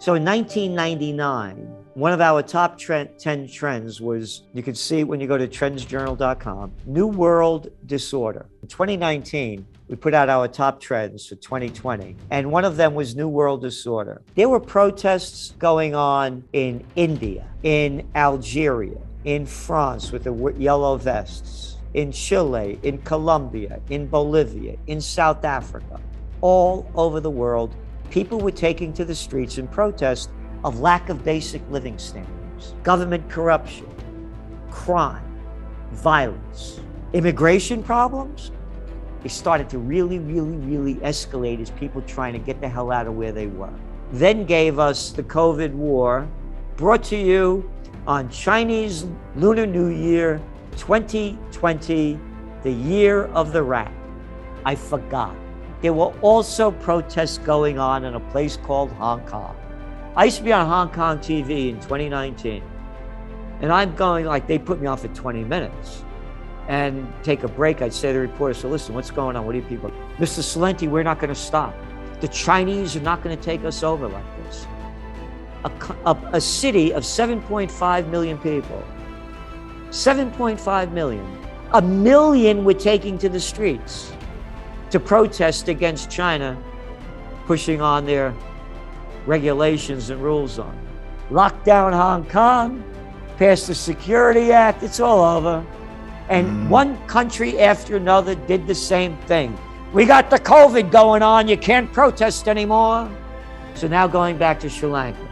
So in 1999, one of our top 10 trends was, you can see it when you go to trendsjournal.com, New World Disorder. In 2019, we put out our top trends for 2020, and one of them was New World Disorder. There were protests going on in India, in Algeria, in France with the yellow vests, in Chile, in Colombia, in Bolivia, in South Africa, all over the world. People were taking to the streets in protest of lack of basic living standards, government corruption, crime, violence, immigration problems. They started to really escalate as people trying to get the hell out of where they were. Then gave us the COVID war, brought to you on Chinese Lunar New Year 2020, the year of the rat. I forgot. There were also protests going on in a place called Hong Kong. I used to be on Hong Kong TV in 2019, and I'm going, like, they put me on for 20 minutes and take a break. I'd say to the reporter, so listen, what's going on? What are you people? Mr. Celente, we're not going to stop. The Chinese are not going to take us over like this. A city of 7.5 million people, 7.5 million, 1 million were taking to the streets to protest against China pushing on their regulations and rules on. Lock down Hong Kong, pass the Security Act, it's all over. And one country after another did the same thing. We got the COVID going on, you can't protest anymore. So now going back to Sri Lanka,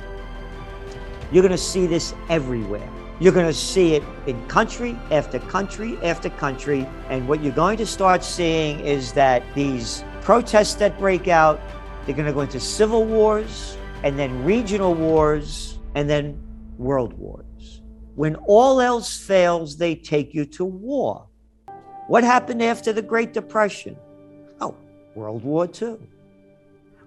you're gonna see this everywhere. You're gonna see it in country after country after country. And what you're going to start seeing is that these protests that break out, they're gonna go into civil wars, and then regional wars, and then world wars. When all else fails, they take you to war. What happened after the Great Depression? Oh, World War II.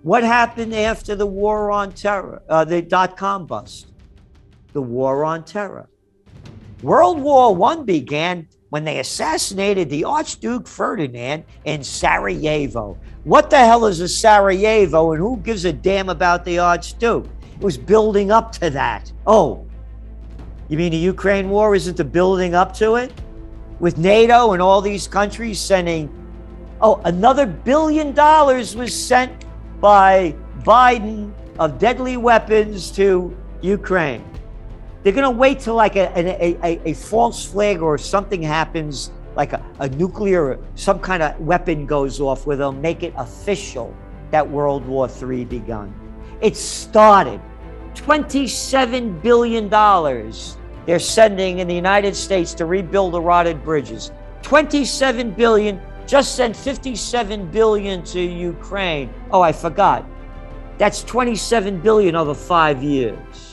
What happened after the war on terror, the dot-com bust? The war on terror. World War I began when they assassinated the Archduke Ferdinand in Sarajevo. What the hell is a Sarajevo, and who gives a damn about the Archduke? It was building up to that. Oh, you mean the Ukraine war isn't the building up to it? With NATO and all these countries sending, another $1 billion was sent by Biden of deadly weapons to Ukraine. They're gonna wait till like a false flag or something happens, like a nuclear, some kind of weapon goes off where they'll make it official that World War III begun. It started. $27 billion they're sending in the United States to rebuild the rotted bridges. $27 billion, just sent $57 billion to Ukraine. Oh, I forgot. That's $27 billion over 5 years.